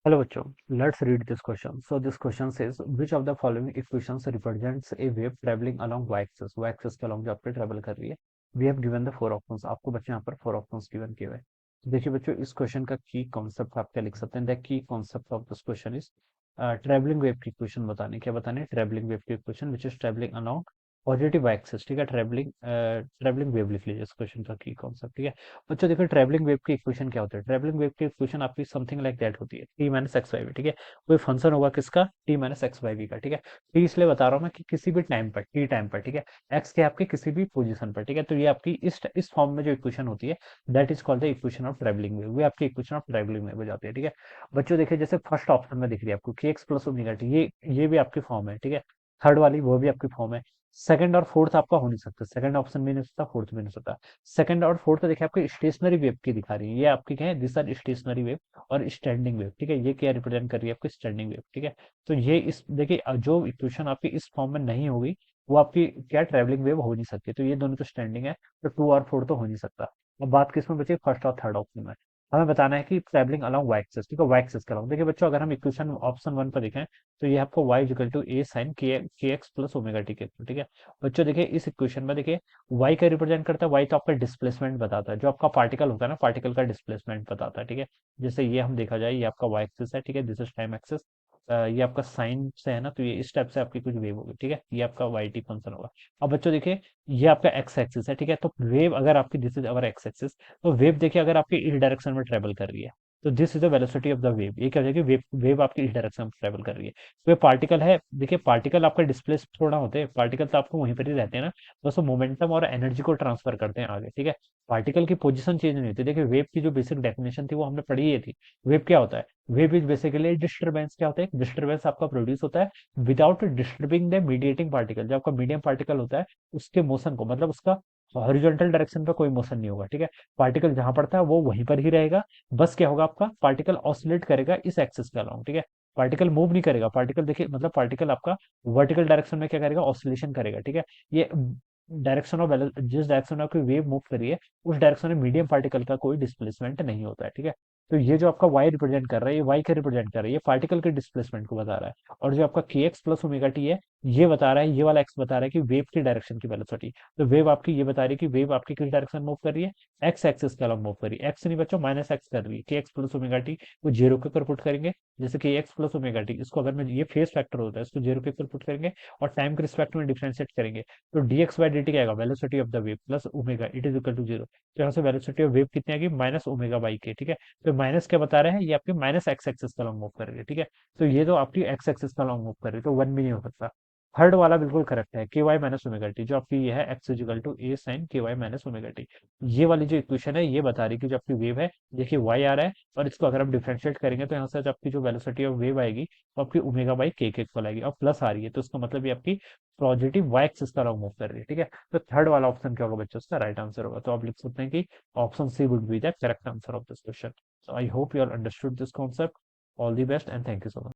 Hello बच्चों, let's read this question. So this question says which of the following equations represents a wave traveling along y-axis? Y-axis के along जो आपके travel कर रही है. We have given the four options. आपको बच्चे यहाँ पर four options given किए हुए हैं. तो देखिए बच्चों, इस क्वेश्चन का की कॉन्सेप्ट आप क्या लिख सकते हैं? The key concept of this question is travelling wave की इक्वेशन बताने. क्या बताने? ट्रेवलिंग वेव की equation which is travelling along positive Y axis. ठीक है, ट्रेवलिंग वेव लिख लीजिए इस क्वेश्चन का की कॉन्सेप्ट. ठीक है बच्चों, देखो ट्रैवलिंग वेव की इक्वेशन क्या होती है. ट्रैवलिंग वेव की इक्वेशन आपकी समथिंग लाइक दैट होती है, T minus X Y V. ठीक है, कोई फंक्शन होगा किसका? T minus X Y V का. ठीक है, टी इसलिए बता रहा हूँ मैं कि किसी भी टाइम पर, टी टाइम पर. ठीक है, एक्स के आपके किसी भी पोजीशन पर. ठीक है, तो ये आपकी इस फॉर्म में जो इक्वेशन होती है that is called the equation of travelling wave. वो आपकी इक्वेशन ऑफ ट्रैवलिंग वेव हो जाती है. ठीक है बच्चों, देखिए जैसे फर्स्ट ऑप्शन में दिख रही है आपको के एक्स प्लस ओमेगा टी, ये भी आपकी फॉर्म है. ठीक है, थर्ड वाली वो भी आपकी फॉर्म है. सेकंड और फोर्थ आपका हो नहीं सकता, सेकंड ऑप्शन भी नहीं हो सकता, फोर्थ भी नहीं हो सकता. सेकंड और फोर्थ देखिए आपकी स्टेशनरी वेव की दिखा रही है. ये आपकी क्या है? दिस आर स्टेशनरी वेव और स्टैंडिंग वेव. ठीक है, ये क्या रिप्रेजेंट कर रही है? आपकी स्टैंडिंग वेव. ठीक है, तो ये इस देखिए जो इक्वेशन आपकी इस फॉर्म में नहीं होगी वो आपकी क्या ट्रेवलिंग वेव हो नहीं सकती. तो ये दोनों तो स्टैंडिंग है, तो टू और फोर तो हो नहीं सकता. अब बात किसमें बची? फर्स्ट और थर्ड ऑप्शन में. हमें बताना है कि ट्रेवलिंग अलॉन्ग वाई एक्सिस. ठीक है, वाई एक्सिस का along. देखिए बच्चों, अगर हम इक्वेशन ऑप्शन वन पर देखें तो ये आपको y equal to A sine K X plus omega T के. ठीक है बच्चों, देखिए इस इक्वेशन में देखिए y का रिप्रेजेंट करता है, y तो आपका डिस्प्लेसमेंट बताता है, जो आपका पार्टिकल होता है ना, पार्टिकल का डिस्प्लेसमेंट बताता है. ठीक है, जैसे ये हम देखा जाए, ये आपका y एक्सिस है. ठीक है, दिस इज टाइम एक्सिस. ये आपका साइन से है ना, तो ये इस टाइप से आपकी कुछ वेव होगी. ठीक है, ये आपका वाई टी फंक्शन होगा. अब बच्चों देखिए, ये आपका एक्स एक्सिस है. ठीक है, तो वेव अगर आपकी this is our x axis, तो वेव देखिए अगर आपकी इस डायरेक्शन में ट्रेवल कर रही है तो this is the velocity of the wave. ये क्या हो जाएगी? वेव वेव आपकी इस डायरेक्शन में ट्रेवल कर रही है. तो ये पार्टिकल है. देखिए पार्टिकल आपका डिस्प्लेस थोड़ा होते हैं, पार्टिकल तो आपको वहीं पर ही रहते हैं ना, बस वो मोमेंटम और एनर्जी को ट्रांसफर करते हैं आगे. ठीक है, पार्टिकल की पोजीशन चेंज नहीं होती. देखिए वेव की जो बेसिक डेफिनेशन थी वो हमने पढ़ी ही थी. वेव क्या होता है? Wave is basically disturbance. क्या होता है? डिस्टर्बेंस आपका प्रोड्यूस होता है without disturbing the mediating particle. जो आपका मीडियम पार्टिकल होता है उसके मोशन को, मतलब उसका हॉरिजॉन्टल डायरेक्शन पे कोई मोशन नहीं होगा. ठीक है, पार्टिकल जहां पड़ता है वो वहीं पर ही रहेगा. बस क्या होगा? आपका पार्टिकल ऑसिलेट करेगा इस एक्सिस के अलाउंग. ठीक है, पार्टिकल मूव नहीं करेगा. पार्टिकल देखिए, मतलब पार्टिकल आपका वर्टिकल डायरेक्शन में क्या करेगा? ऑसिलेशन करेगा. ठीक है, ये डायरेक्शन ऑफ जिस डायरेक्शन में आपकी वेव मूव करी है उस डायरेक्शन में मीडियम पार्टिकल का कोई डिस्प्लेसमेंट नहीं होता है. ठीक है, तो ये जो आपका y रिप्रेजेंट कर रहा है, ये y का रिप्रेजेंट कर रहा है, ये पार्टिकल के डिस्प्लेसमेंट को बता रहा है. और जो आपका के एक्स प्लस ओमेगा टी है, ये बता रहा है, ये वाला एक्स बता रहा है कि वेव की डायरेक्शन की वेलोसिटी. तो वेव आपकी ये बता रही है कि वेव आपकी किस डायरेक्शन मूव कर रही है? एक्स एक्सिस के अलॉन्ग मूव कर रही है. एक्स नहीं बच्चों, माइनस एक्स कर रही है. के एक्स प्लस ओमेगा टी को जीरो के ऊपर पुट करेंगे. जैसे कि एक्स प्लस ओमेगा टी, इसको अगर मैं, ये फेस फैक्टर होता है, इसको जीरो के ऊपर पुट करेंगे और टाइम के रिस्पेक्ट में डिफरेंशिएट करेंगे. तो D X by D T क्या आएगा? Velocity of the wave plus omega it is equal to zero. तो यहाँ से वेलोसिटी ऑफ वेव कितनी आएगी? माइनस ओमेगा बाई के. ठीक है, तो माइनस क्या बता रहे हैं? ये आपके माइनस एक्स एक्सिस का लॉन्ग मूव कर रही है. ठीक है, तो ये तो आपकी एक्स एक्सिस का लॉन्ग मूव कर रही है, तो वन भी नहीं हो सकता. थर्ड वाला बिल्कुल करेक्ट है, के वाई माइनस ओमेगा टी. जो आपकी ये है X is equal to A sine K Y minus omega T. ये वाली जो इक्वेशन है ये बता रही है कि जो आपकी वेव है, देखिए वाई आ रहा है और इसको अगर हम डिफरेंशिएट करेंगे तो यहाँ से जो आपकी जो वेलोसिटी ऑफ वेव आएगी वो आपकी ओमेगा बाई के इक्वल आएगी, और प्लस आ रही है, तो इसका मतलब ये आपकी पॉजिटिव वाई एक्सिस का लॉन्ग मूव कर रही है. ठीक है, तो थर्ड वाला ऑप्शन क्या होगा बच्चों? उसका राइट आंसर होगा. तो आप लिख सकते हैं कि option C would be the correct answer of this question. So I hope you all understood this concept. All the best and thank you so much.